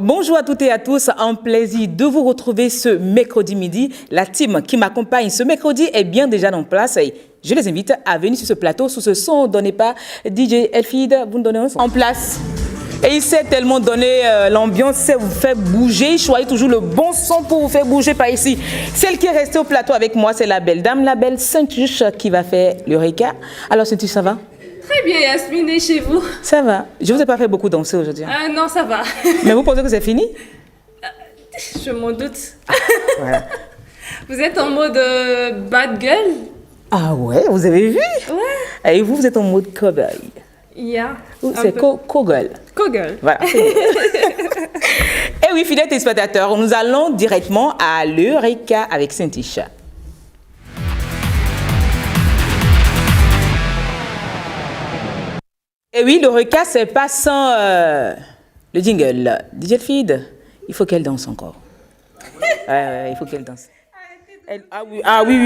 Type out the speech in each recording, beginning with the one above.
Bonjour à toutes et à tous, un plaisir de vous retrouver ce mercredi midi. La team qui m'accompagne ce mercredi est bien déjà en place. Et je les invite à venir sur ce plateau sous ce son donné par DJ Elfid. Vous nous donnez un son en place. Et il sait tellement donner l'ambiance, sait vous faire bouger. Choisissez toujours le bon son pour vous faire bouger par ici. Celle qui est restée au plateau avec moi, c'est la belle dame, la belle Saint-Tuche qui va faire l'Eureka. Alors Saint-Tuche, ça va? Très bien, Yasmine, et chez vous? Ça va. Je ne vous ai pas fait beaucoup danser aujourd'hui. Non, ça va. Mais vous pensez que c'est fini? Je m'en doute. Voilà. Vous êtes en mode bad girl? Ah ouais, vous avez vu? Ouais. Et vous êtes en mode cowboy. Yeah. C'est cowgirl. Cowgirl. Voilà. Et oui, fidèles téléspectateurs, nous allons directement à l'Eureka avec Saint-Tuche. Et oui, l'Eureka, c'est pas sans le jingle. DJ Feed, il faut qu'elle danse encore. Il faut qu'elle danse. Ah oui,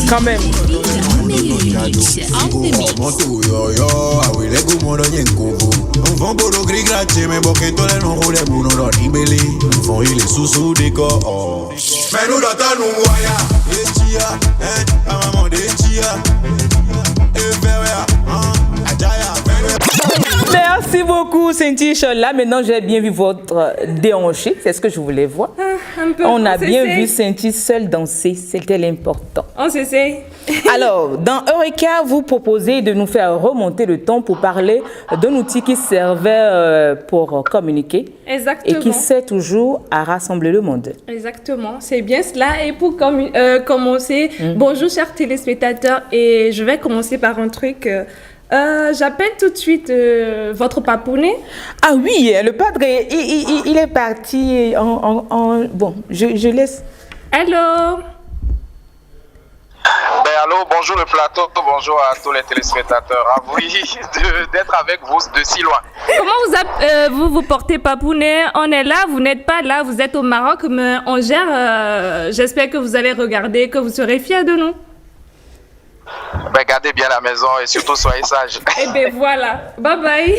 quand même. Merci beaucoup, Saint-Tuche. Là, maintenant, j'ai bien vu votre déhanché. C'est ce que je voulais voir. On a bien vu Saint-Tuche seule danser. C'était l'important. On s'essaye. Alors, dans Eureka, vous proposez de nous faire remonter le temps pour parler d'un outil qui servait pour communiquer. Exactement. Et qui sert toujours à rassembler le monde. Exactement, c'est bien cela. Et pour commencer, bonjour chers téléspectateurs. Et je vais commencer par un truc... j'appelle tout de suite votre papounet. Ah oui, le padre, il est parti Bon, je laisse. Allô? Allô, bonjour le plateau, bonjour à tous les téléspectateurs. Ravi d'être avec vous de si loin. Comment vous portez, papounet? On est là, vous n'êtes pas là, vous êtes au Maroc, mais on gère. J'espère que vous allez regarder, que vous serez fiers de nous. Gardez bien la maison et surtout soyez sages. Eh bien voilà, bye bye.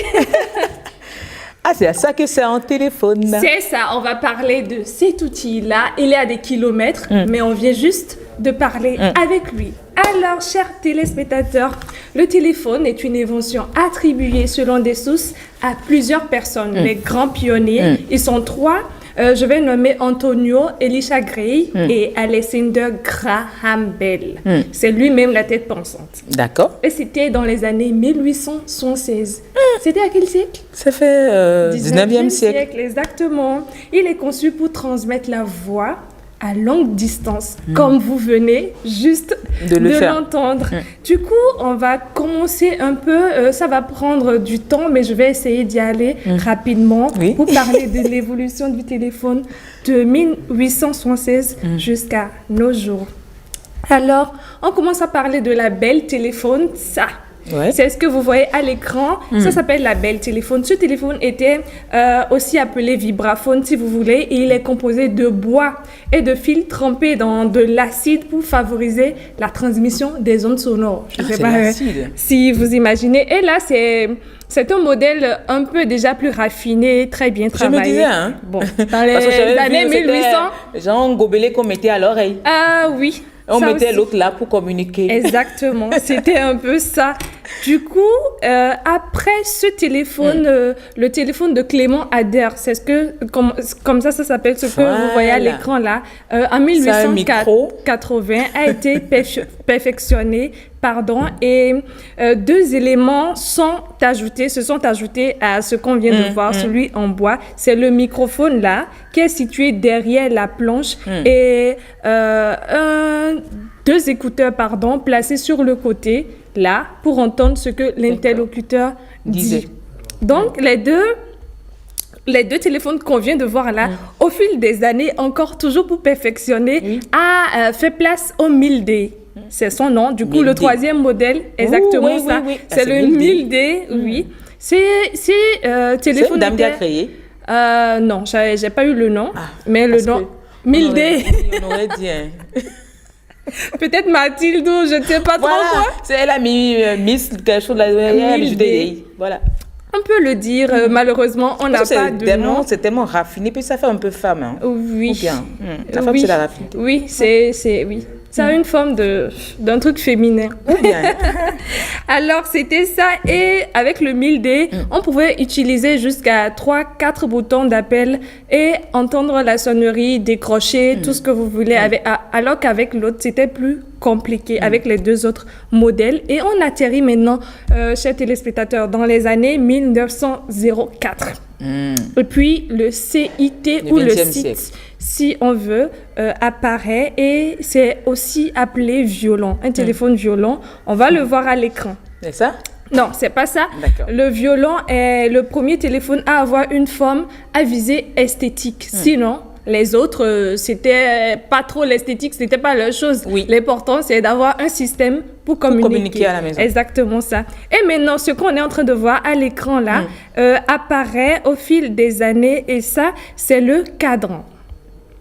Ah, c'est à ça que c'est un téléphone. C'est ça, on va parler de cet outil-là. Il est à des kilomètres, mais on vient juste de parler avec lui. Alors, chers téléspectateurs, le téléphone est une invention attribuée selon des sources à plusieurs personnes. Les grands pionniers, ils sont trois. Je vais nommer Antonio Elisha Gray et Alexander Graham Bell. C'est lui-même la tête pensante. D'accord. Et c'était dans les années 1876. C'était à quel siècle? Ça fait 19e siècle. Exactement. Il est conçu pour transmettre la voix à longue distance, comme vous venez juste de l'entendre. Du coup, on va commencer un peu, ça va prendre du temps, mais je vais essayer d'y aller rapidement pour parler de l'évolution du téléphone de 1876 jusqu'à nos jours. Alors, on commence à parler de la Bell téléphone, ça. Ouais. C'est ce que vous voyez à l'écran. Ça s'appelle la Bell téléphone. Ce téléphone était aussi appelé vibraphone, si vous voulez. Et il est composé de bois et de fils trempés dans de l'acide pour favoriser la transmission des ondes sonores. Je ne sais pas si vous imaginez. Et là, c'est un modèle un peu déjà plus raffiné, très bien travaillé. Je me disais, hein. Bon, dans les années 1800. Genre un gobelet qu'on mettait à l'oreille. Ah oui. On mettait l'autre là pour communiquer. Exactement, c'était un peu ça. Du coup, après ce téléphone, le téléphone de Clément Ader, c'est ce que, comme ça s'appelle, ce que vous voyez à l'écran là, en 1880 a été perfectionné. Et deux éléments se sont ajoutés à ce qu'on vient de voir, celui en bois. C'est le microphone là, qui est situé derrière la planche et deux écouteurs, placés sur le côté là pour entendre ce que l'interlocuteur dit. Donc, les deux téléphones qu'on vient de voir là, au fil des années, encore toujours pour perfectionner, a fait place au 1000D. C'est son nom. Du coup, le troisième modèle, exactement ça. C'est le 1000D, C'est téléphone. C'est une dame qui a créé? Non, j'ai pas eu le nom. Mais le nom, 1000D. On aurait dit, Peut-être Mathilde ou je ne sais pas trop quoi. C'est elle a mis Miss quelque chose là. Voilà. On peut le dire, malheureusement, on n'a pas de nom. C'est tellement raffiné, puis ça fait un peu femme. Hein. Oui. Ou bien, la femme, c'est la raffinée. Oui, oui. Ça a une forme d'un truc féminin. Bien. Alors, c'était ça. Et avec le 1000D, on pouvait utiliser jusqu'à 3-4 boutons d'appel et entendre la sonnerie, décrocher, tout ce que vous voulez. Alors qu'avec l'autre, c'était plus compliqué avec les deux autres modèles. Et on atterrit maintenant, chers téléspectateurs, dans les années 1904. Et puis, le CIT ou le CIT, si on veut, apparaît et c'est aussi appelé violon, un téléphone violon. On va le voir à l'écran. C'est ça? Non, c'est pas ça. Le violon est le premier téléphone à avoir une forme à visée esthétique. Sinon, les autres, c'était pas trop l'esthétique, c'était pas leur chose. Oui. L'important, c'est d'avoir un système pour communiquer à la maison. Exactement ça. Et maintenant, ce qu'on est en train de voir à l'écran là apparaît au fil des années et ça, c'est le cadran.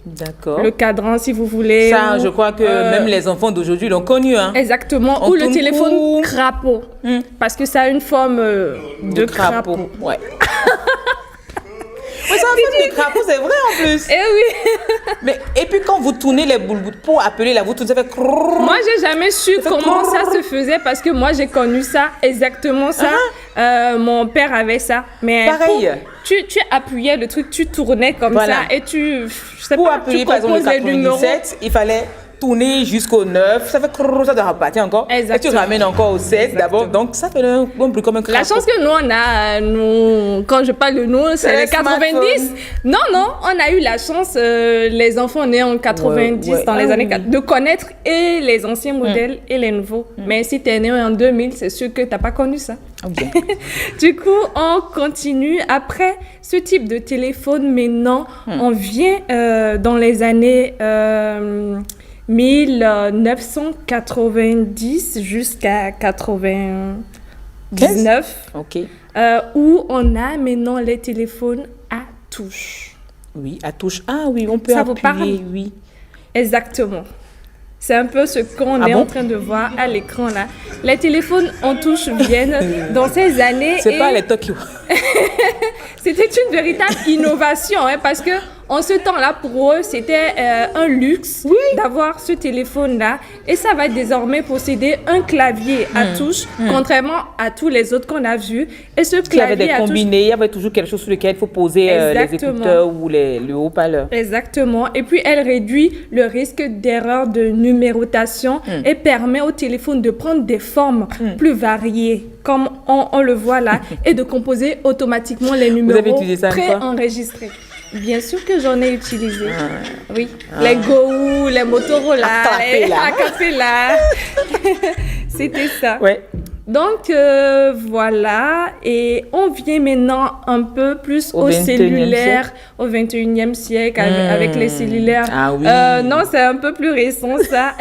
D'accord. Le cadran, si vous voulez. Ça, je crois que même les enfants d'aujourd'hui l'ont connu. Hein. Exactement. Ou le téléphone crapaud. Parce que ça a une forme de crapaud. Ouais. Oui, ça fait du crapaud, c'est vrai en plus. Eh oui. Et puis quand vous tournez les boules pour appeler la voûte, ça fait crrrr. Moi, j'ai jamais su comment ça se faisait parce que moi, j'ai connu ça, exactement ça. Mon père avait ça. Mais pareil. Tu appuyais le truc, tu tournais comme ça et je sais pour pas, appuyer tu par exemple le composes les numéros. 97, il fallait tourner jusqu'au 9, ça fait crrrr, ça doit repartir encore. Exactement. Et tu ramènes encore au 7 d'abord, donc ça fait un peu comme un crapaud. La chance que nous, on a, quand je parle de nous, c'est les 90. Non, on a eu la chance, les enfants nés en 90, dans les années 40, de connaître et les anciens modèles et les nouveaux. Mais si tu es né en 2000, c'est sûr que tu n'as pas connu ça. Okay. Du coup, on continue. Après ce type de téléphone, maintenant, on vient dans les années 1990 jusqu'à 99, où on a maintenant les téléphones à touche. Oui, à touche. Ah oui, on peut ça appuyer, vous parle? Oui. Exactement. C'est un peu ce qu'on est en train de voir à l'écran là. Les téléphones en touche viennent dans ces années. C'est pas les Tokyo. C'était une véritable innovation parce que en ce temps-là, pour eux, c'était un luxe d'avoir ce téléphone-là. Et ça va désormais posséder un clavier à touche, contrairement à tous les autres qu'on a vus. Et ce clavier il y avait des combinés, il y avait toujours quelque chose sur lequel il faut poser les écouteurs ou le haut-parleur. Exactement. Et puis, elle réduit le risque d'erreur de numérotation et permet au téléphone de prendre des formes plus variées, comme on le voit là, et de composer automatiquement les numéros préenregistrés. Bien sûr que j'en ai utilisé. Oui. Les Go, les Motorola, la Capella. C'était ça. Ouais. Donc, voilà. Et on vient maintenant un peu plus au cellulaire, au 21e siècle, avec les cellulaires. Ah oui. Non, c'est un peu plus récent, ça.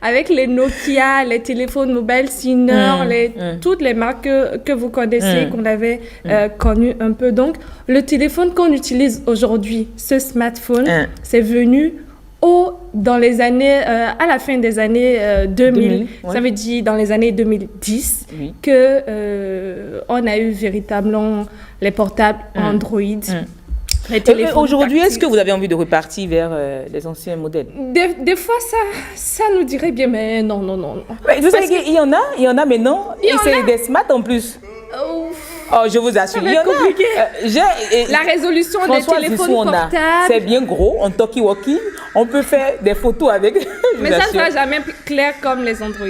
Avec les Nokia, les téléphones mobile Syner, toutes les marques que vous connaissez, qu'on avait connues un peu. Donc, le téléphone qu'on utilise aujourd'hui, ce smartphone, c'est venu dans les années, à la fin des années 2000, ça veut dire dans les années 2010, que on a eu véritablement les portables Android. Aujourd'hui, est-ce que vous avez envie de repartir vers les anciens modèles? Des fois, ça nous dirait bien, mais non. Ouais, vous savez qu'il y en a maintenant, et c'est des smart en plus. Oh, je vous assure, il y en a. La résolution des téléphones portables. C'est bien gros, en talkie-walkie. On peut faire des photos avec. Mais ça ne sera jamais clair comme les Android.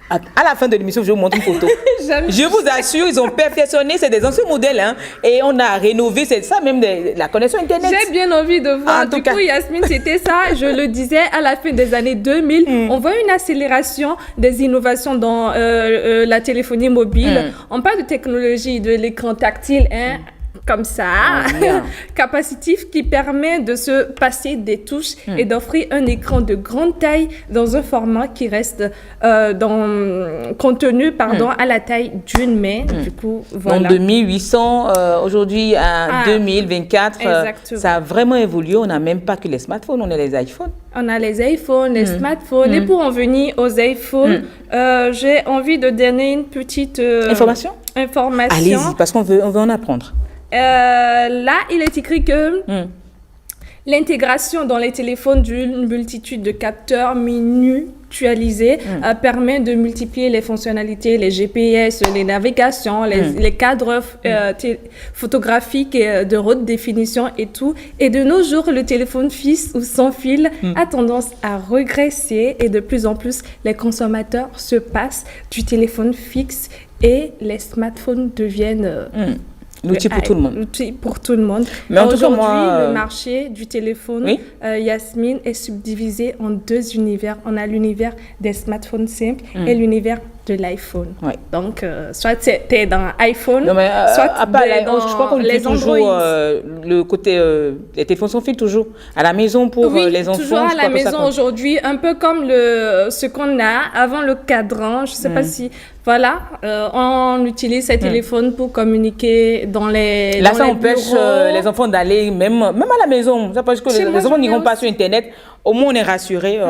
À la fin de l'émission, je vous montre une photo. Je vous assure, ils ont perfectionné, c'est des anciens modèles, hein, et on a rénové, c'est ça même, la connexion Internet. J'ai bien envie de voir. Du coup, Yasmine, c'était ça, je le disais, à la fin des années 2000, on voit une accélération des innovations dans la téléphonie mobile. On parle de technologie, de l'écran tactile, hein. comme ça, capacitif, qui permet de se passer des touches et d'offrir un écran de grande taille dans un format qui reste contenu à la taille d'une main. Du coup, voilà. Donc de 1800 aujourd'hui à 2024, ça a vraiment évolué. On n'a même pas que les smartphones, on a les iPhones. On a les iPhones, les smartphones. Et pour en venir aux iPhones, j'ai envie de donner une petite information. Allez-y, parce qu'on veut en apprendre. Là, il est écrit que l'intégration dans les téléphones d'une multitude de capteurs mutualisés permet de multiplier les fonctionnalités, les GPS, les navigations, les cadres photographiques et de haute définition et tout. Et de nos jours, le téléphone fixe ou sans fil a tendance à régresser et de plus en plus, les consommateurs se passent du téléphone fixe et les smartphones deviennent... L'outil pour tout le monde. L'outil pour tout le monde. Mais en tout cas, aujourd'hui, le marché du téléphone, Yasmine, est subdivisé en deux univers. On a l'univers des smartphones simples et l'univers de l'iPhone. Donc, soit tu es dans iPhone, soit je crois qu'on utilise toujours le côté les téléphones sans fil toujours à la maison pour les enfants. Toujours à la maison aujourd'hui, un peu comme ce qu'on a avant le cadran. Je ne sais pas si... Voilà, on utilise ces téléphones pour communiquer dans les Là, ça empêche les enfants d'aller même à la maison. Ça parce que les enfants n'iront pas sur Internet. Au moins, on est rassuré,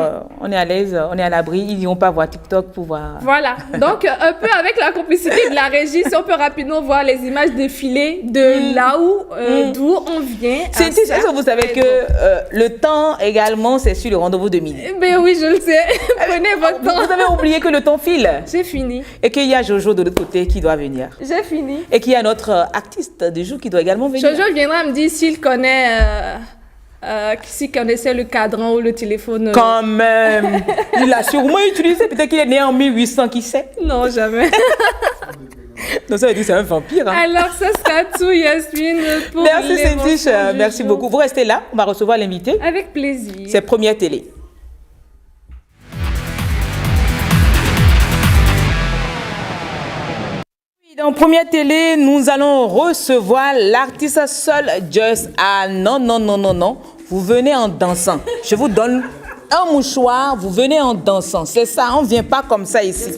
on est à l'aise, on est à l'abri. Ils n'iront pas voir TikTok pour voir... Voilà. Donc, un peu avec la complicité de la régie, si on peut rapidement voir les images défiler de là d'où on vient. C'est ça que vous savez que le temps également, c'est sur le rendez-vous de midi. Ben oui, je le sais. Prenez votre temps. Vous avez oublié que le temps file. J'ai fini. Et qu'il y a Jojo de l'autre côté qui doit venir. J'ai fini. Et qu'il y a notre artiste du jour qui doit également venir. Jojo viendra me dire s'il connaît... s'il connaissait le cadran ou le téléphone. Quand même. Il l'a sûrement utilisé. Peut-être qu'il est né en 1800, qui sait? Non, jamais. Donc ça veut dire que c'est un vampire. Hein. Alors, ça sera tout, Yasmine, pour Merci, Cédric. Merci beaucoup. Vous restez là. On va recevoir l'invité. Avec plaisir. C'est Première Télé. Dans Première Télé, nous allons recevoir l'artiste Soul Joyce. Ah non, non, non, non, non. Vous venez en dansant. Je vous donne un mouchoir, vous venez en dansant. C'est ça, on ne vient pas comme ça ici.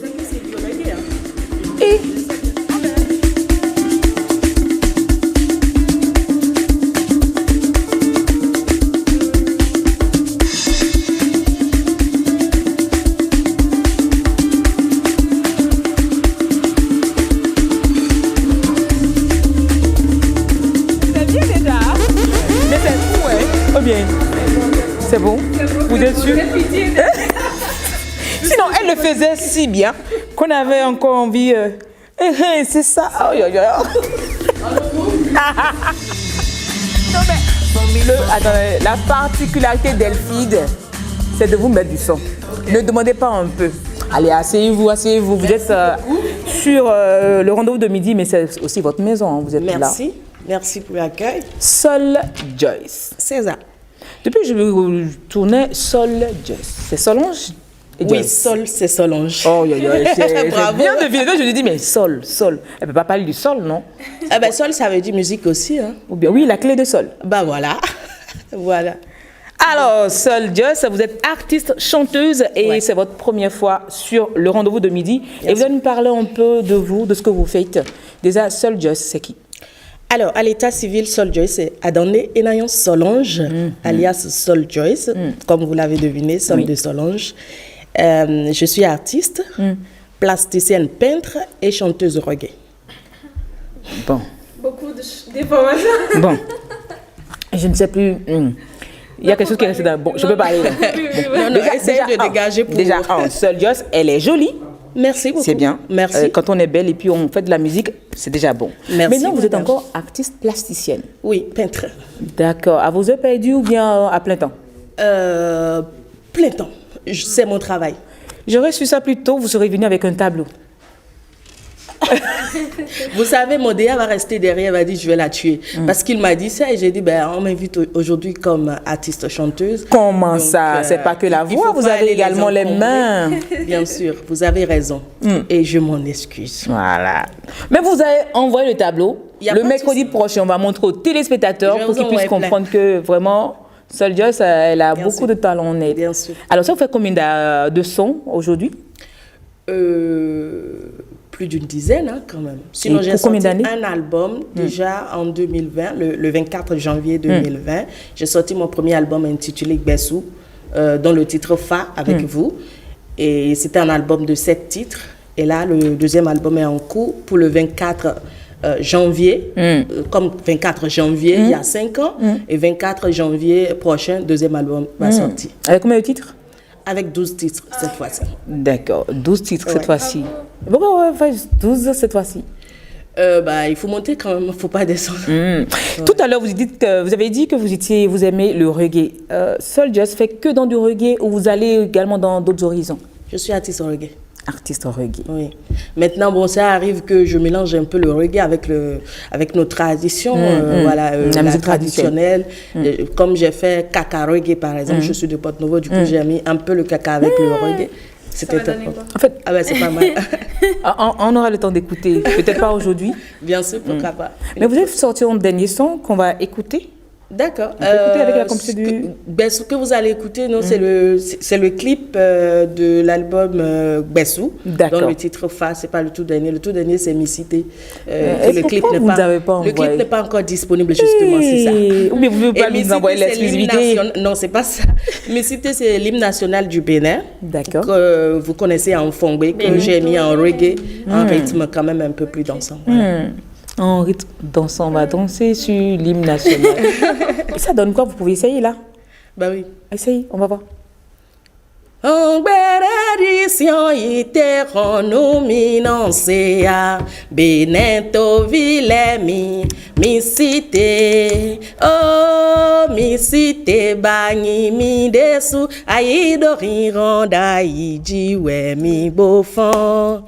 Et... C'est bon? Vous êtes sûr? Sinon, elle le faisait si bien qu'on avait encore envie... c'est ça. Oh, yo, yo. Non, mais, attendez, la particularité d'Elfide, c'est de vous mettre du son. Ne demandez pas un peu. Allez, asseyez-vous, asseyez-vous. Vous êtes sur le rendez-vous de midi, mais c'est aussi votre maison. Hein. Vous êtes là. Merci. Merci pour l'accueil. Soul Joyce. C'est ça. Depuis que je tournais Soul Joyce, c'est Solange et oui, Sol, c'est Solange. Oh, j'ai bien deviné. Je lui dis, mais Sol. Elle ne peut pas parler du sol, non? Ah ben, Sol, ça veut dire musique aussi. Hein. Ou bien, oui, la clé de sol. Ben voilà. Voilà. Alors, Soul Joyce, vous êtes artiste, chanteuse et c'est votre première fois sur le rendez-vous de midi. Bien et vous allez nous parler un peu de vous, de ce que vous faites. Déjà, Soul Joyce, c'est qui? Alors, à l'état civil, Soul Joyce, c'est Adonné Enayon Solange, alias Soul Joyce, comme vous l'avez deviné, Sol de Solange. Je suis artiste, plasticienne, peintre et chanteuse reggae. Bon. Beaucoup d'informations. Bon. Je ne sais plus. Il y a quelque chose qui est resté dans... Bon, je peux parler. Bon. Non, essayez de dégager pour... Déjà, Soul Joyce, elle est jolie. Merci beaucoup. C'est bien. Merci. Quand on est belle et puis on fait de la musique, c'est déjà bon. Merci. Maintenant, vous êtes encore artiste plasticienne. Oui, peintre. D'accord. À vos heures perdues ou bien à plein temps? Plein temps. C'est mon travail. J'aurais su ça plus tôt, vous serez venu avec un tableau. Vous savez, mon DA va rester derrière, va dire je vais la tuer. Parce qu'il m'a dit ça et j'ai dit on m'invite aujourd'hui comme artiste chanteuse. Comment donc, ça? C'est pas que la voix, vous avez également les mains. Bien sûr, vous avez raison. Et je m'en excuse. Voilà. Mais vous avez envoyé le tableau Le mercredi prochain, on va montrer aux téléspectateurs pour qu'ils puissent comprendre que vraiment, Soul Joyce, elle a beaucoup de talent en elle. Bien sûr. Alors, ça vous fait combien de sons aujourd'hui? Plus d'une dizaine, hein, quand même. Sinon, j'ai sorti un album déjà en 2020, le 24 janvier 2020. J'ai sorti mon premier album intitulé Gbessou, dont le titre Fa avec vous. Et c'était un album de 7 titres. Et là, le deuxième album est en cours pour le 24 janvier. Comme 24 janvier, il y a 5 ans. Et 24 janvier prochain, deuxième album va sortir. Avec combien de titres? Avec 12 titres cette fois-ci. D'accord, 12 titres cette fois-ci. Pourquoi on fait 12 cette fois-ci? Il faut monter quand même, il ne faut pas descendre. Tout à l'heure, vous avez dit que vous aimez le reggae. Soul Joyce fait que dans du reggae ou vous allez également dans d'autres horizons? Je suis artiste reggae. Artiste reggae. Oui. Maintenant, bon, ça arrive que je mélange un peu le reggae avec nos traditions, la musique traditionnelle. Comme j'ai fait Kaka Reggae, par exemple, je suis de Porto-Novo, du coup, j'ai mis un peu le Kaka avec le reggae. C'était top. En fait, c'est pas mal. On aura le temps d'écouter. Peut-être pas aujourd'hui. Bien sûr, pourquoi pas. Mais vous avez sorti un dernier son qu'on va écouter. D'accord. Avec la ce que vous allez écouter, c'est le clip de l'album Gbessou, dont le titre Fa, c'est pas le tout dernier. Le tout dernier, c'est Micité. Le clip n'est pas encore disponible, justement, c'est ça. Ou bien vous ne pouvez pas nous envoyer l'exclusivité? Non, c'est pas ça. Micité, c'est l'hymne national du Bénin. D'accord. Que vous connaissez en fongbe, que j'ai mis en reggae, en rythme quand même un peu plus dansant. En rythme dansant, on va danser sur l'hymne national. Et ça donne quoi? Vous pouvez essayer là? Bah oui. Essayez, on va voir. En bénédiction, ite renominancea, Benento Vilemi, mi cité, oh, mi cité, bani mi desu, aïdo riranda, iji we mi bofon,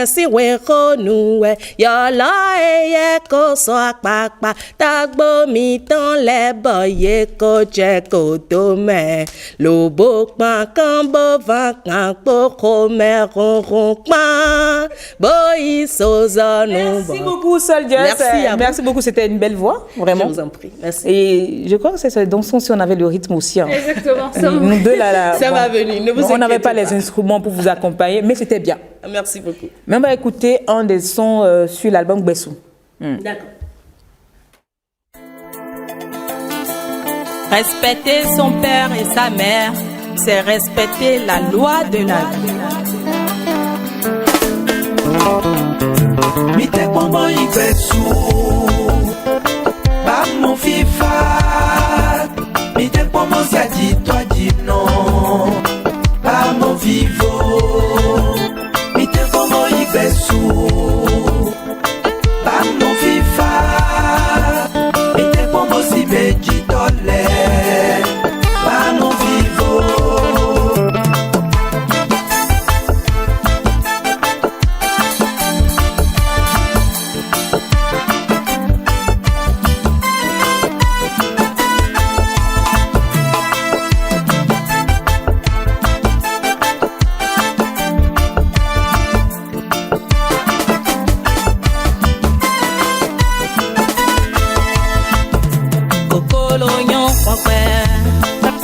si we konu we, yola eye ko so akpakpa, tagbo mi ton le boye ko je ko to me, lobo Merci beaucoup, Soul Joyce. Merci beaucoup, c'était une belle voix, vraiment. Je vous en prie, merci. Et je crois que c'est dans son si on avait le rythme aussi. Hein. Exactement. Nous deux, là, ça va venir, ne vous on n'avait pas inquiétez les instruments pour vous accompagner, mais c'était bien. Merci beaucoup. Mais on va écouter un des sons sur l'album Gbessou. D'accord. Respecter son père et sa mère, c'est respecter la loi de la vie. Mite pomo Gbessou, ba mon FIFA. Mite pomo ça dit toi dit non, ba mon vivo. Mite pomo Gbessou, ba mon FIFA. Mite pomo si beji tole, ba mon vivo.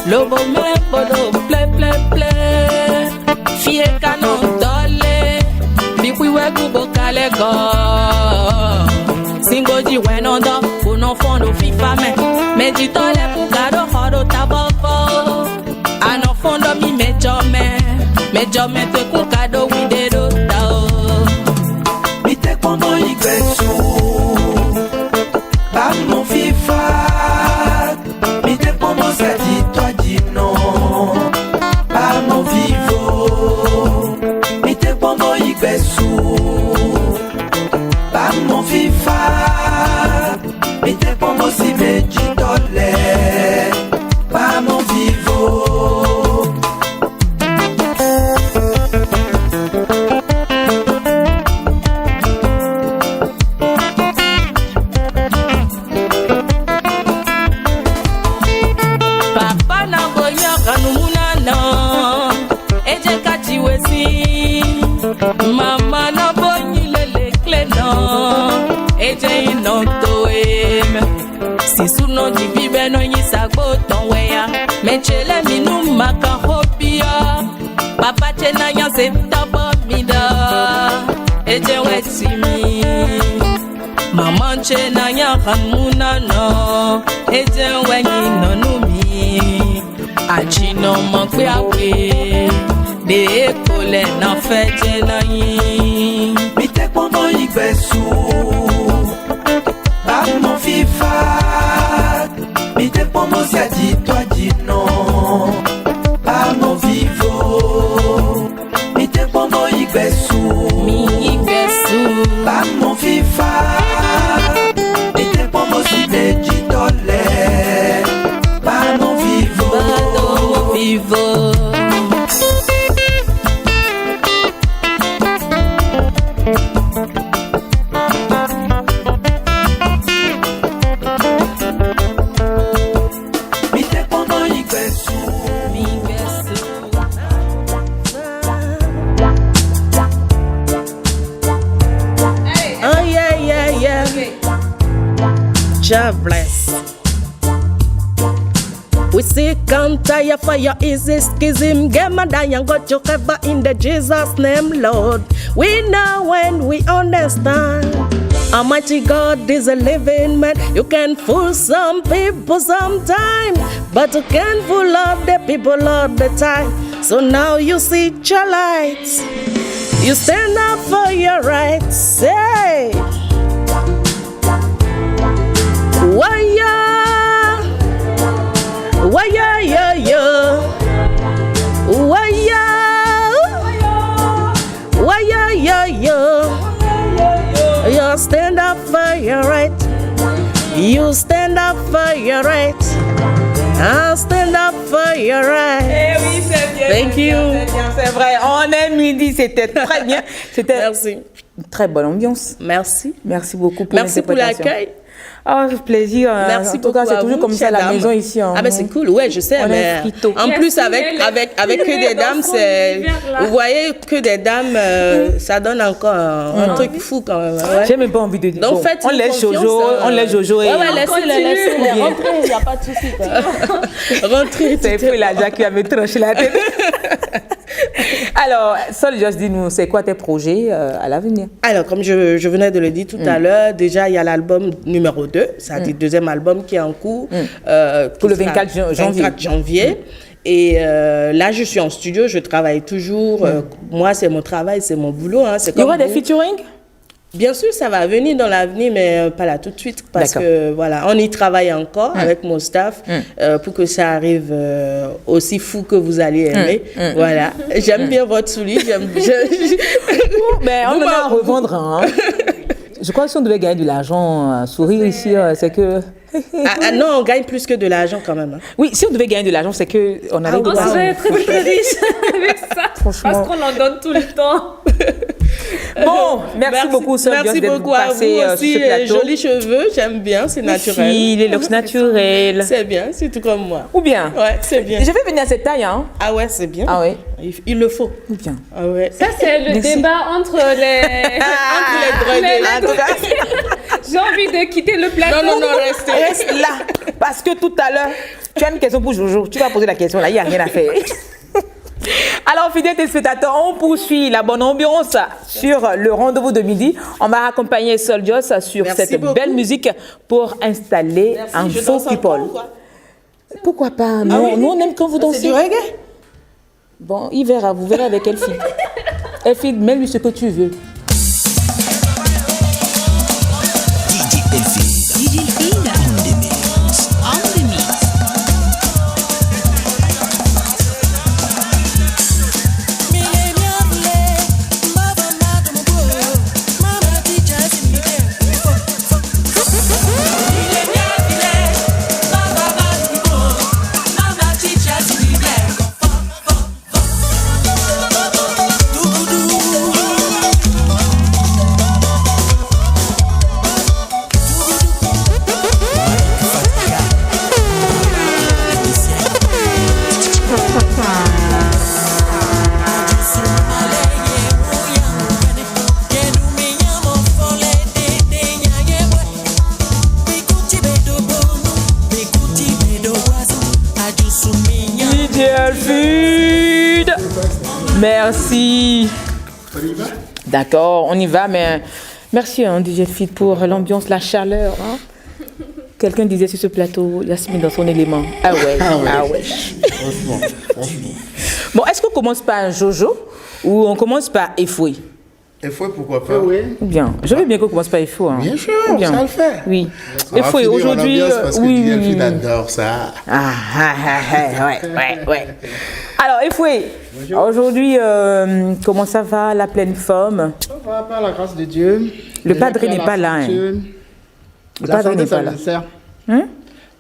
Lobo me bodo ple ple ple, fie canon dole, bikwi we gubo kale go. Singo di wenondo, uno fondo FIFA me di tole pugado horo taboko. Ano fondo mi me jome te kukado widero tao. Mi te pomo Gbessou, ba mon FIFA. Mi te pomo ça dit toi dit non, pas mon vivo. Mi te pomo Gbessou, pas mon FIFA. Mi te pomo si beji tole, pas mon vivo. Enchele minu makahopia Papa chena yanse tabamida Eje wetimi Maman chena yankamuna no Eje wenyi nonumi Achino mankwe awe De ekole na fete na yin Mite pomo igbesu Ba mon FIFA Mite pomo si a dit toi dit non Ba mon vivo Mite pomo igbesu Mi igbesu Ba mon FIFA Mite pomo si me dit tole Ba mon vivo Ba mon vivo God bless. We seek and tire for your easy schism. Get my dying got you cover in the Jesus name, Lord. We know and we understand. Almighty God is a living man. You can fool some people sometime, but you can't fool up the people all the time. So now you see your lights. You stand up for your rights. Say, why-ya, why-ya, ya, ya, why-ya, why-ya, ya, ya. You stand up for your right. You stand up for your right. I'll stand up for your right. Eh oui, c'est bien. Thank you. C'est vrai. On est midi, c'était très bien. C'était Merci. une très bonne ambiance. Merci. Merci beaucoup pour Merci pour l'accueil. Ah, oh, plaisir. Merci en tout cas, beaucoup. c'est toujours comme ça à la maison ici. Ah, mais c'est cool, ouais, je sais. On Mais est frito. en plus, avec que des dames, c'est. Vous voyez que des dames, ça donne encore un truc fou quand même. Ouais. J'ai même pas envie de dire. Donc, bon, faites on laisse Jojo, confiance, on laisse Jojo et. Ouais, laissez-les. Rentrez, il n'y a pas de souci. Rentrez. C'est fou, la Jacques qui avait tranché la tête. Alors, Sol, juste dis-nous, c'est quoi tes projets à l'avenir? Alors, comme je venais de le dire tout à l'heure, déjà, il y a l'album numéro 2, c'est-à-dire deuxième album qui est en cours. Pour le 24 janvier. 24 janvier. Et là, je suis en studio, je travaille toujours. Moi, c'est mon travail, c'est mon boulot. Hein, Il y aura des featuring? Bien sûr, ça va venir dans l'avenir, mais pas là tout de suite, parce que voilà, on y travaille encore avec mon staff pour que ça arrive aussi fou que vous allez aimer. Voilà, j'aime bien votre soulier. Mais on en a à revendre. Hein. Je crois que si on devait gagner de l'argent, sourire ici, c'est que. Non, on gagne plus que de l'argent quand même. Hein. Oui, si on devait gagner de l'argent, c'est que on allait. On serait très très riche avec ça. Franchement. Parce qu'on en donne tout le temps. Bon, merci beaucoup, Sol. Merci beaucoup à vous aussi. Jolis cheveux, j'aime bien, c'est naturel. Oui, les looks naturels. C'est bien, c'est tout comme moi. Ou bien? Ouais, c'est bien. Je vais venir à cette taille, hein? Ah ouais, c'est bien. Ah ouais. Il le faut. Ou bien? Ah ouais. Ça, c'est le débat entre les. Entre les drogués. J'ai envie de quitter le plateau. Non, reste là. Parce que tout à l'heure, tu as une question pour Jojo. Tu vas poser la question là, il n'y a rien à faire. Alors, fidèles téléspectateurs, on poursuit la bonne ambiance sur le rendez-vous de midi. On va accompagner Sol Joss sur cette belle musique pour installer un faux people. Pourquoi pas? Nous, on aime quand vous dansez. C'est du reggae? Bon, il verra, vous verrez avec Elfie. Elfie, mets-lui ce que tu veux. Merci. On y va? D'accord, on y va, mais merci DJ Fit pour l'ambiance, la chaleur. Hein. Quelqu'un disait sur ce plateau, Yasmine dans son élément. Ah ouais. Franchement. Bon, est-ce qu'on commence par Jojo ou on commence par Efoué? Efoué, pourquoi pas? Oui. Bien, je veux bien qu'on commence par Efoué. Hein. Bien sûr, ça le fait. Oui. Efoué, aujourd'hui. Parce que oui. adore ça. Ouais. Alors, Efoué, aujourd'hui, comment ça va, la pleine forme? Ça va, par la grâce de Dieu. Le padre n'est pas là. Hein. Le padre n'est pas là.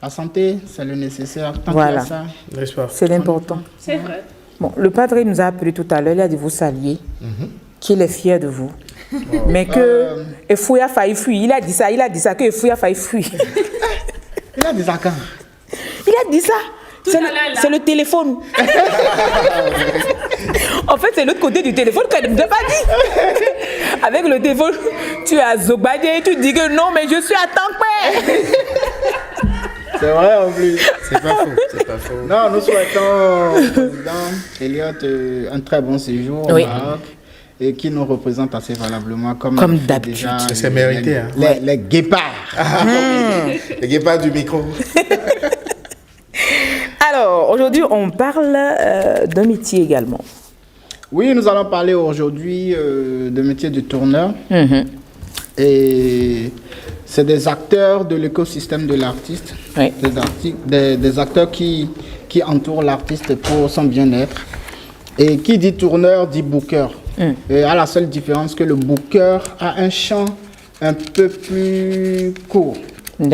La santé, c'est le nécessaire. Tant voilà. qu'il y a ça, c'est l'important. C'est vrai. Bon, le padre nous a appelé tout à l'heure, il a dit vous saluer, qu'il est fier de vous. Mais que Efoué a failli fuir. Il a dit ça, que Efoué a failli fuir. Il a dit ça quand? Il a dit ça. C'est le téléphone. En fait, c'est l'autre côté du téléphone qu'elle ne t'a pas dit. Avec le téléphone, tu as Zogbadé et tu dis que non, mais je suis à temps plein. C'est vrai en plus. C'est pas faux. Non, nous souhaitons au président Elliott un très bon séjour au Maroc et qui nous représente assez valablement comme d'habitude. C'est mérité. Les guépards. Les guépards du micro. Alors, aujourd'hui, on parle d'un métier également. Oui, nous allons parler aujourd'hui de métier de tourneur. Et c'est des acteurs de l'écosystème de l'artiste, des acteurs qui entourent l'artiste pour son bien-être. Et qui dit tourneur dit booker. Et à la seule différence que le booker a un champ un peu plus court.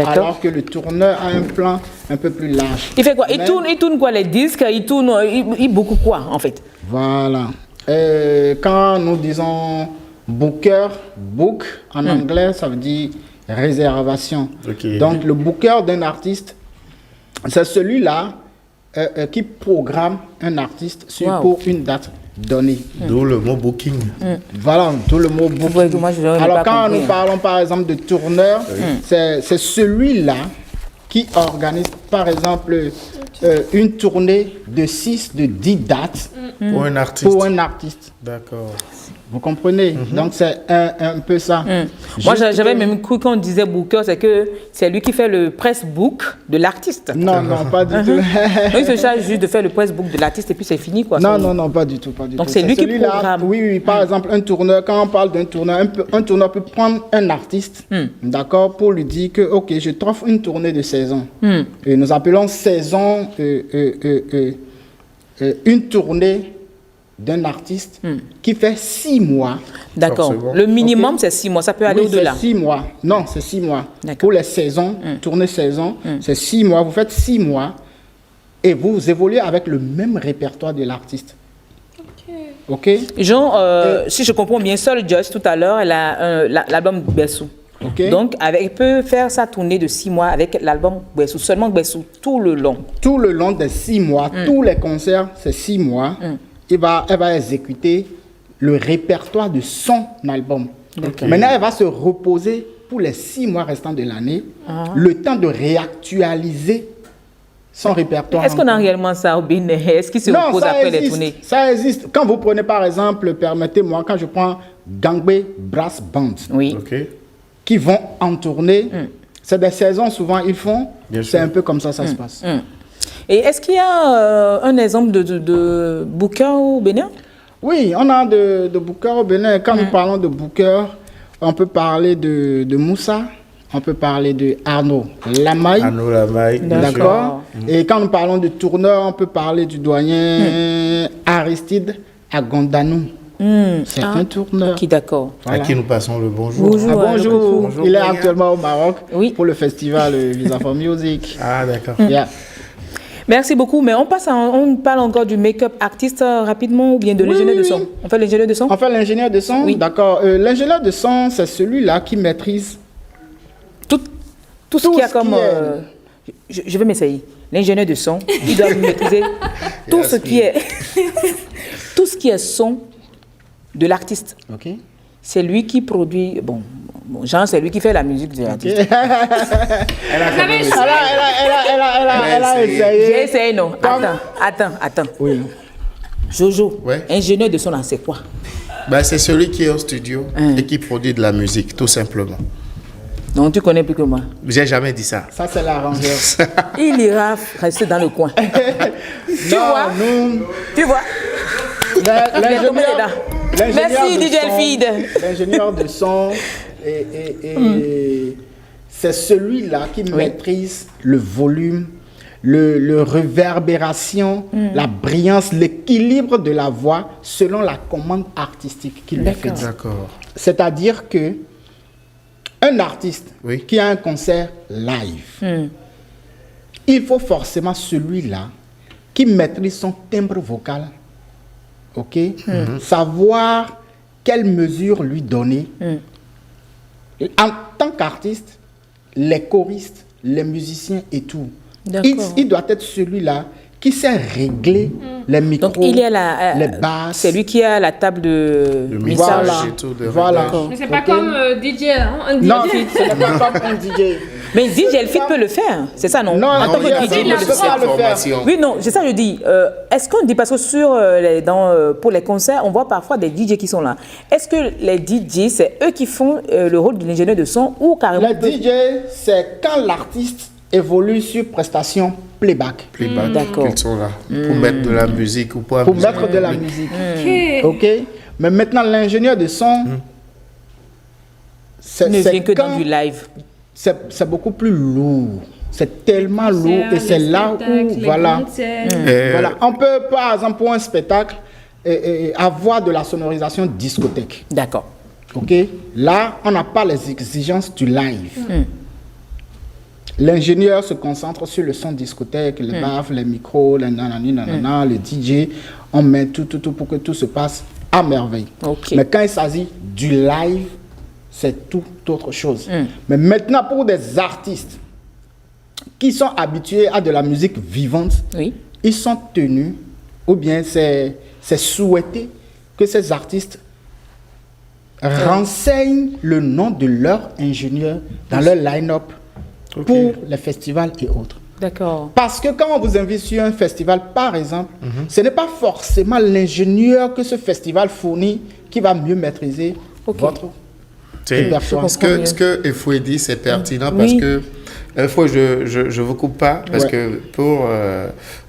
Alors que le tourneur a un plan un peu plus large. Il fait quoi? Il tourne quoi, les disques? Il beaucoup quoi en fait? Voilà. Quand nous disons booker, book en anglais, ça veut dire réservation. Donc le booker d'un artiste, c'est celui-là qui programme un artiste pour une date donnée. D'où le mot booking. Voilà, d'où le mot booking. Alors quand nous parlons par exemple de tourneur, c'est celui-là qui organise par exemple une tournée de 6, de 10 dates pour un artiste. D'accord. Vous comprenez? Donc c'est un peu ça. Moi j'avais même cru qu'on disait booker, c'est que c'est lui qui fait le press book de l'artiste. Non, pas du tout. Il se charge juste de faire le press book de l'artiste et puis c'est fini quoi. Non, pas du tout. Donc c'est lui qui programme. Oui, par exemple un tourneur, quand on parle d'un tourneur, un tourneur peut prendre un artiste, d'accord, pour lui dire que ok, je t'offre une tournée de saison. Et nous appelons saison une tournée d'un artiste qui fait 6 mois. D'accord. Le minimum, c'est 6 mois. Ça peut aller au-delà. C'est 6 mois. Non, c'est 6 mois. Pour les saisons, tournée saison, c'est 6 mois. Vous faites 6 et vous évoluez avec le même répertoire de l'artiste. Ok. Genre, si je comprends bien, Soul Joyce, tout à l'heure, elle a l'album Gbessou. Donc, elle peut faire sa tournée de 6 mois avec l'album Gbessou, seulement Gbessou, tout le long. Tout le long des 6 mois, tous les concerts, c'est 6 mois. Elle va exécuter le répertoire de son album. Maintenant, elle va se reposer pour les 6 mois restants de l'année, le temps de réactualiser son répertoire. Est-ce qu'on a réellement ça au Bénin? Est-ce qu'il se repose après les tournées? Ça existe. Quand vous prenez par exemple, permettez-moi, quand je prends Gangbe Brass Band, qui vont en tournée, c'est des saisons souvent ils font, c'est un peu comme ça se passe. Et est-ce qu'il y a un exemple de booker au Bénin? Oui, on a de booker au Bénin. Quand nous parlons de booker, on peut parler de Moussa, on peut parler de Arnaud Lamaille. D'accord. Et quand nous parlons de tourneur, on peut parler du doyen Aristide Agondanou. C'est un tourneur. D'accord. À qui nous passons le bonjour. Bonjour. Il est actuellement au Maroc pour le festival Visa for Music. Ah, d'accord. Merci beaucoup, mais on parle encore du make-up artiste rapidement ou bien de l'ingénieur de son? On fait l'ingénieur de son? On fait l'ingénieur de son, d'accord. L'ingénieur de son, c'est celui-là qui maîtrise tout ce qu'il y a comme... Je vais m'essayer. L'ingénieur de son, il doit maîtriser tout ce qui est... tout ce qui est son de l'artiste. C'est lui qui produit... Bon, Jean, c'est lui qui fait la musique de l'artiste. Elle a essayé. J'ai essayé, non. Attends. Oui. Jojo, Ouais. ingénieur de son, c'est quoi? Ben, c'est celui qui est au studio et qui produit de la musique, tout simplement. Donc tu connais plus que moi. J'ai jamais dit ça. Ça, c'est l'arrangeur. Il ira rester dans le coin. Tu vois? Tu vois? Merci DJ Elfid. L'ingénieur de son, c'est celui-là qui maîtrise le volume, le réverbération, la brillance, l'équilibre de la voix selon la commande artistique qu'il lui fait. D'accord. C'est-à-dire que un artiste qui a un concert live, il faut forcément celui-là qui maîtrise son timbre vocal, savoir quelle mesure lui donner. En tant qu'artiste, les choristes, les musiciens et tout, il doit être celui-là qui sait régler les micros, donc, il y a les basses. C'est lui qui a la table de mixage Voilà. et tout. Voilà. Mais c'est pas comme DJ, hein? Un DJ. Non, ce n'est pas comme un DJ. Mais DJ Elfid peut le faire, c'est ça, non? Non, En tant que il DJ, ne il peut pas le faire. Oui, non, c'est ça que je dis. Est-ce qu'on dit, parce que pour les concerts, on voit parfois des DJ qui sont là. Est-ce que les DJ, c'est eux qui font le rôle de l'ingénieur de son ou carrément... Les DJ, c'est quand l'artiste évolue sur prestation playback. D'accord. Qu'ils sont là pour mettre de la musique ou pas. Pour mettre de la musique. Ok. Mais maintenant, l'ingénieur de son, Il ne vient que dans du live. C'est beaucoup plus lourd. C'est tellement lourd et c'est là où, voilà. Voilà. On peut, par exemple, pour un spectacle, avoir de la sonorisation discothèque. D'accord. Ok. Là, on n'a pas les exigences du live. L'ingénieur se concentre sur le son discothèque, les baffes, les micros, les nanani, nanana, le DJ. On met tout pour que tout se passe à merveille. Okay. Mais quand il s'agit du live, c'est tout autre chose. Mais maintenant, pour des artistes qui sont habitués à de la musique vivante, ils sont tenus, ou bien c'est souhaité que ces artistes renseignent le nom de leur ingénieur dans leur line-up pour les festivals et autres. D'accord. Parce que quand on vous invite sur un festival, par exemple, ce n'est pas forcément l'ingénieur que ce festival fournit qui va mieux maîtriser votre Ce que Efoué dit, c'est pertinent parce que, Efoué, je vous coupe pas, parce que pour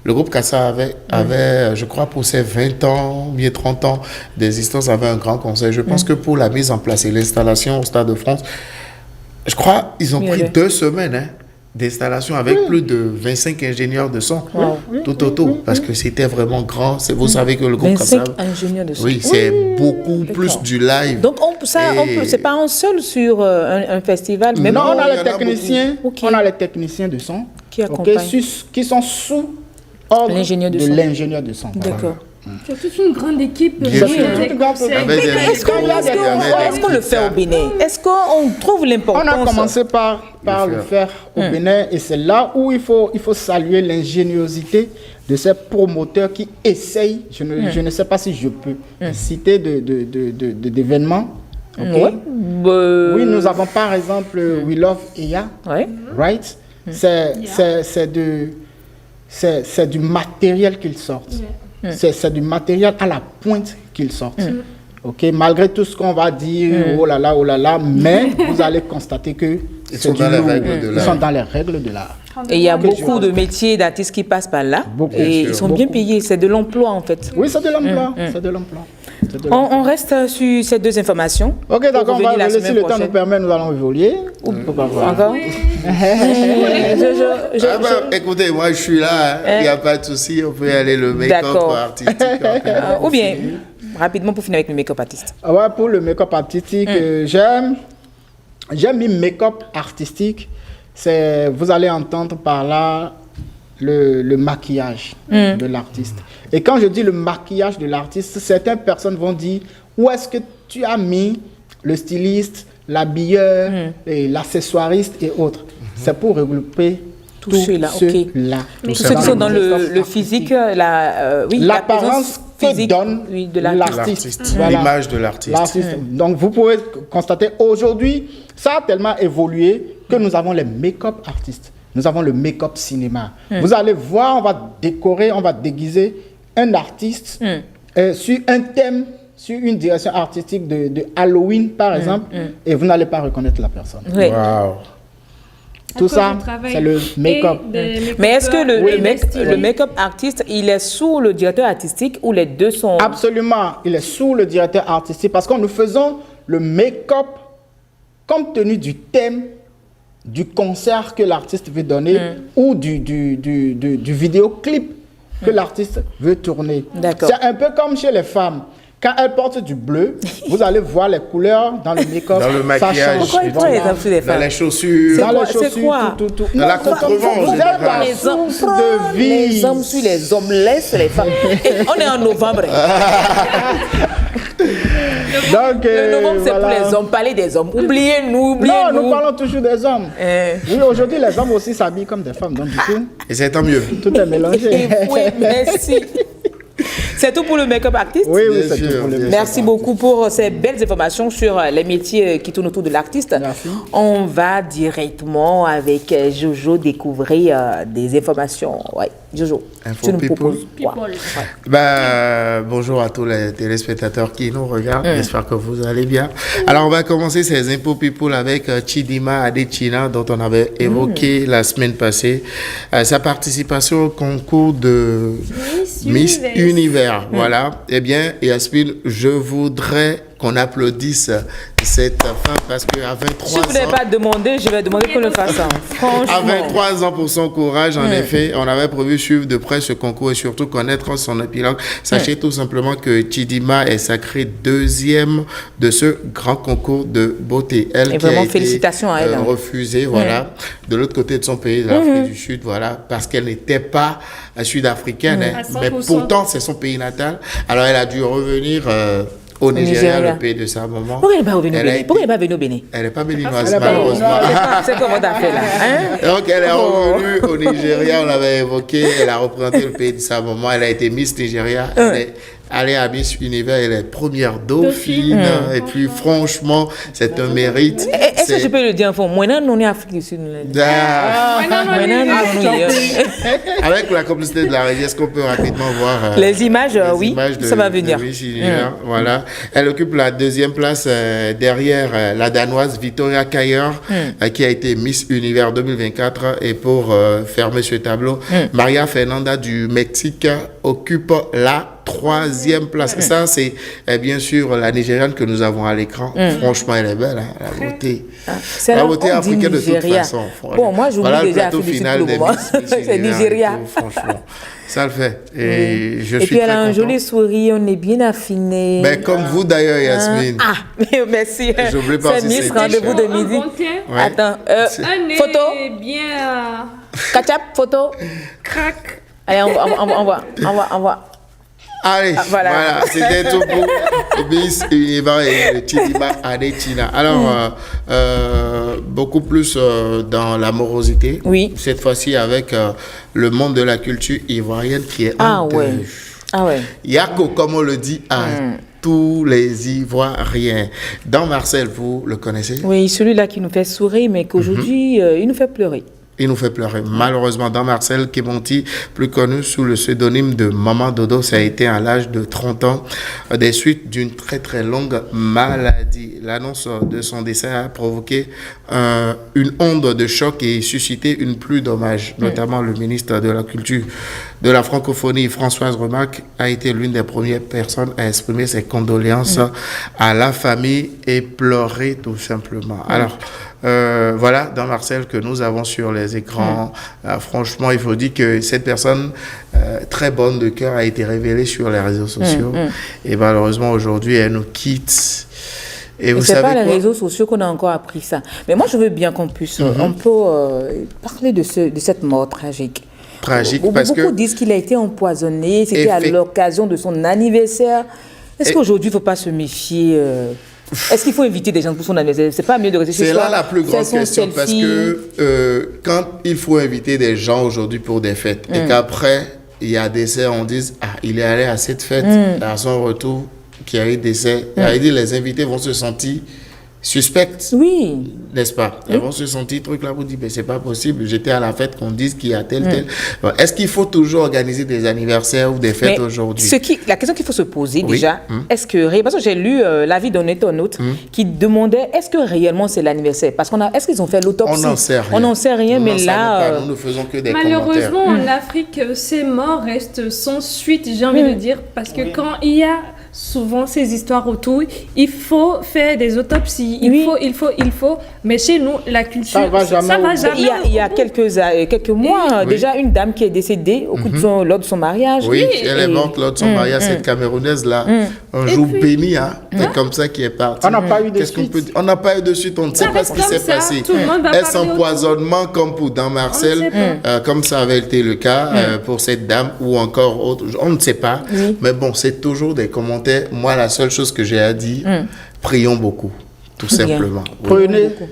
le groupe Kassa avait, je crois, pour ses 20 ans, bien 30 ans d'existence, avait un grand conseil. Je pense que pour la mise en place et l'installation au Stade de France, je crois ils ont pris 2 semaines d'installation avec plus de 25 ingénieurs de son, tout autour, parce que c'était vraiment grand. Vous savez que le groupe 25 ingénieurs de son. Oui, c'est beaucoup plus du live. Donc, c'est pas un seul sur un festival. Même non, on a les techniciens, on a les techniciens de son qui sont sous ordre de l'ingénieur de son. D'accord. C'est toute une grande équipe. Est-ce qu'on le fait au Bénin? Est-ce qu'on trouve l'importance? On a commencé par le faire au Bénin et c'est là où il faut saluer l'ingéniosité de ces promoteurs qui essayent, je ne sais pas si je peux citer d'événements. Oui, nous avons par exemple We Love Eya, right? C'est du matériel qu'ils sortent. C'est du matériel à la pointe qu'ils sortent. Malgré tout ce qu'on va dire, oh là là, mais vous allez constater que ils sont dans les règles de l'art. Et il y a beaucoup de métiers d'artistes qui passent par là. Et ils sont bien payés. C'est de l'emploi en fait. Oui, c'est de l'emploi. C'est de l'emploi. On reste sur ces 2 informations. Ok, d'accord, on va évoluer si le temps nous permet, nous allons évoluer. Encore écoutez, moi je suis là, il n'y a pas de souci, on peut y aller le make-up artistique. Ou bien, rapidement pour finir avec le make-up artiste. Pour le make-up artistique, j'aime le make-up artistique. Vous allez entendre par là le maquillage de l'artiste. Et quand je dis le maquillage de l'artiste, certaines personnes vont dire où est-ce que tu as mis le styliste, l'habilleur, et l'accessoiriste et autres. C'est pour regrouper tous ceux-là. Tous ceux qui sont dans le physique, l'apparence que donne de l'artiste, l'image de l'artiste. Donc vous pouvez constater aujourd'hui, ça a tellement évolué que nous avons les make-up artistes. Nous avons le make-up cinéma. Vous allez voir, on va décorer, on va déguiser un artiste sur un thème, sur une direction artistique de Halloween, par exemple, et vous n'allez pas reconnaître la personne. Oui. Wow. Tout ça, c'est le make-up. Mais est-ce que le make-up artiste, il est sous le directeur artistique ou les deux sont... Absolument, il est sous le directeur artistique parce que nous faisons le make-up compte tenu du thème du concert que l'artiste veut donner ou du vidéoclip que l'artiste veut tourner. C'est un peu comme chez les femmes. Quand elles portent du bleu, vous allez voir les couleurs dans le make-up. Dans le maquillage. Pourquoi ils prennent les hommes sur les femmes? Dans les chaussures. Dans les chaussures, c'est quoi? tout. Dans la contrevance. Vous êtes dans les sources de vie. Les hommes sur les hommes, laisse les femmes. Et on est en novembre. Donc, le novembre, c'est pour les hommes. Parlez des hommes. Oubliez-nous. Non, nous parlons toujours des hommes. Oui, aujourd'hui, les hommes aussi s'habillent comme des femmes. Donc, du coup, et c'est tant mieux. tout est mélangé. Oui, merci. C'est tout pour le make-up artiste? Oui, c'est tout pour le make-up. Merci beaucoup pour ces belles informations sur les métiers qui tournent autour de l'artiste. Merci. On va directement avec Jojo découvrir des informations. Ouais, Jojo, tu nous proposes quoi? Bonjour à tous les téléspectateurs qui nous regardent. J'espère que vous allez bien. Alors, on va commencer ces Info People avec Chidima Adechina, dont on avait évoqué la semaine passée sa participation au concours de Miss Univers. Voilà. Eh bien, Yasmine, je voudrais qu'on applaudisse cette femme parce qu'à 23 ans... Si vous n'avez pas demandé, je vais demander qu'on le fasse. Franchement. À 23 ans pour son courage, en effet, on avait prévu suivre de près ce concours et surtout connaître son épilogue. Sachez tout simplement que Chidima est sacrée deuxième de ce grand concours de beauté. Elle et qui vraiment, a été félicitations à elle. refusée, voilà, de l'autre côté de son pays, de l'Afrique du Sud, voilà, parce qu'elle n'était pas sud-africaine, hein, mais pourtant c'est son pays natal. Alors elle a dû revenir... au Nigeria, le pays de sa maman. Pourquoi elle n'est pas revenue au Bénin? Pourquoi elle n'est pas venue au Bénin? Elle n'est pas béninoise, malheureusement. C'est comment t'as fait là, hein? Donc, elle est revenue au Nigeria, on l'avait évoqué. Elle a représenté le pays de sa maman. Elle a été Miss Nigeria. Elle est allée à Miss Univers. Elle est première dauphine. Et puis, franchement, c'est un mérite. Est-ce que je peux le dire en fond? Moi, non, on est Afrique du Sud. Avec la complicité de la régie, est-ce qu'on peut rapidement voir les images, oui, ça va venir. Voilà. Elle occupe la deuxième place derrière la Danoise Victoria Kayer, qui a été Miss Univers 2024. Et pour fermer ce tableau, Maria Fernanda du Mexique occupe la troisième place. Ça, c'est bien sûr la Nigériane que nous avons à l'écran. Franchement, elle est belle, hein, la beauté. C'est la beauté africaine de toute façon. Bon, moi, je vous voilà dis déjà le final des c'est Nigeria. Franchement, ça le fait. Et je suis puis, elle a un joli sourire, on est bien affiné. Ben, comme vous d'ailleurs, Yasmine. Merci. J'oublie pas c'est Miss Rendez-vous de midi. Ouais. Attends, photo. Bien. Ketchup, photo. Crac. Allez, on voit. Allez, voilà. C'était tout pour Miss Univers et Chidima Adechina. Alors, beaucoup plus dans l'amorosité. Oui. Cette fois-ci avec le monde de la culture ivoirienne qui est Yako, comme on le dit à tous les Ivoiriens. Dans Marcel, vous le connaissez? Oui, celui-là qui nous fait sourire, mais qu'aujourd'hui, il nous fait pleurer. Il nous fait pleurer. Malheureusement, dans Marcel Kemonti, plus connu sous le pseudonyme de Maman Dodo, ça a été à l'âge de 30 ans, des suites d'une très très longue maladie. L'annonce de son décès a provoqué une onde de choc et suscité une pluie d'hommages. Notamment le ministre de la Culture de la Francophonie, Françoise Remarque, a été l'une des premières personnes à exprimer ses condoléances à la famille et pleurer tout simplement. Alors, voilà, dans Marcel que nous avons sur les écrans. Franchement, il faut dire que cette personne très bonne de cœur a été révélée sur les réseaux sociaux. Et malheureusement, aujourd'hui, elle nous quitte. Et vous savez pas les réseaux sociaux qu'on a encore appris ça. Mais moi, je veux bien qu'on puisse un peu parler de cette mort tragique. Parce que beaucoup disent qu'il a été empoisonné. C'était à l'occasion de son anniversaire. Est-ce qu'aujourd'hui, il ne faut pas se méfier Est-ce qu'il faut inviter des gens pour son anniversaire? C'est pas mieux de rester chez soi. C'est là la plus grande question parce que quand il faut inviter des gens aujourd'hui pour des fêtes et qu'après il y a décès, on dit il est allé à cette fête, à son retour, qui a eu décès, les invités vont se sentir suspectes. Oui. N'est-ce pas? Elles vont se sentir truc là, vous dire, mais c'est pas possible, j'étais à la fête qu'on dise qu'il y a tel. Est-ce qu'il faut toujours organiser des anniversaires ou des fêtes aujourd'hui? La question qu'il faut se poser déjà, est-ce que, parce que j'ai lu l'avis d'un internaute qui demandait, est-ce que réellement c'est l'anniversaire? Parce est-ce qu'ils ont fait l'autopsie? On n'en sait rien. On n'en sait rien, mais là... Nous ne faisons que des malheureusement, en Afrique, ces morts restent sans suite, j'ai envie de dire, parce que quand il y a souvent ces histoires autour, il faut faire des autopsies, il faut, mais chez nous, la culture, ça va jamais. Il y a quelques mois, déjà, une dame qui est décédée lors de son mariage. Oui, elle est morte lors de son mariage, cette Camerounaise-là, un jour béni, c'est comme ça qui est parti. On n'a pas eu de suite. On n'a pas eu de suite, on ne sait pas ce qui s'est passé. Est-ce empoisonnement comme pour dans Marcel, comme ça avait été le cas pour cette dame ou encore autre, on ne sait pas. Mais bon, c'est toujours des commentaires. Moi, la seule chose que j'ai à dire, prions beaucoup. Tout simplement.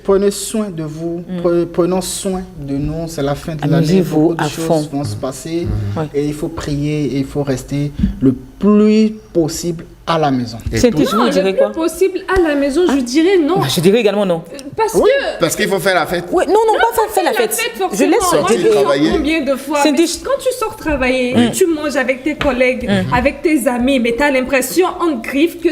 Prenez soin de vous, prenons soin de nous, c'est la fin de l'année, beaucoup de choses vont se passer et il faut prier et il faut rester le plus possible à la maison. Le plus possible à la maison, je dirais non. Je dirais également non. Parce qu'il faut faire la fête. Oui, non, pas faire la fête. Je laisse sortir travailler. Combien de fois quand tu sors travailler, tu manges avec tes collègues, avec tes amis, mais tu as l'impression en griffe que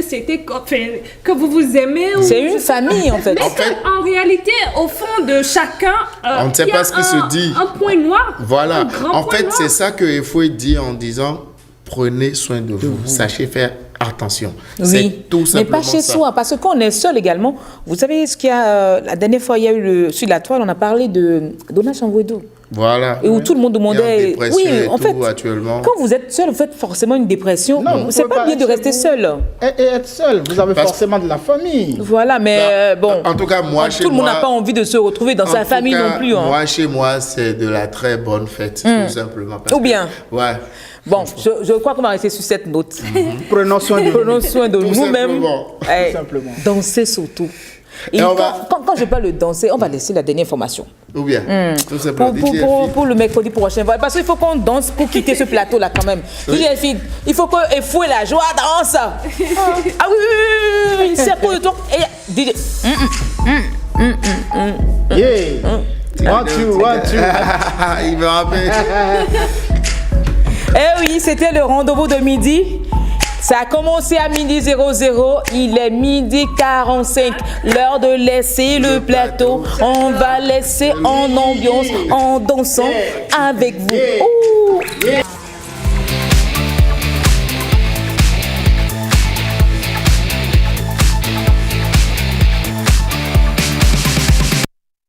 que vous vous aimez. C'est une famille en fait. Mais en réalité, au fond de chacun, on ne sait pas ce qui se dit. Un point noir. Voilà. En fait, c'est ça que Efoué dit en disant prenez soin de vous. Sachez faire attention. C'est tout simplement mais pas chez soi, parce que quand on est seul également, vous savez ce qu'il y a, la dernière fois il y a eu sur la toile, on a parlé de Donna Changwedo. Voilà. Et où tout le monde demandait. Oui, en fait, actuellement. Quand vous êtes seul, vous faites forcément une dépression. C'est pas bien de rester seul. Et être seul, vous avez forcément de la famille. Voilà, mais bon. En tout cas, moi, chez moi. Tout le monde n'a pas envie de se retrouver dans sa famille non plus. Moi, chez moi, c'est de la très bonne fête, tout simplement. Ou bien. Ouais. Bon, je crois qu'on va rester sur cette note. Prenons soin de nous-mêmes. Tout simplement. Danser surtout. Et quand je parle de danser, on va laisser la dernière information. Ou bien, tout simplement. Pour le mercredi prochain. Parce qu'il faut qu'on danse pour quitter ce plateau-là quand même. Il faut que Efoué la joie danse. Ah oui, c'est pour le tour. DJ. One, two. Il me rappelle. Eh oui, c'était le rendez-vous de midi. Ça a commencé à midi 00, il est midi 45. L'heure de laisser le plateau. On va laisser en ambiance, en dansant avec vous. Ouh.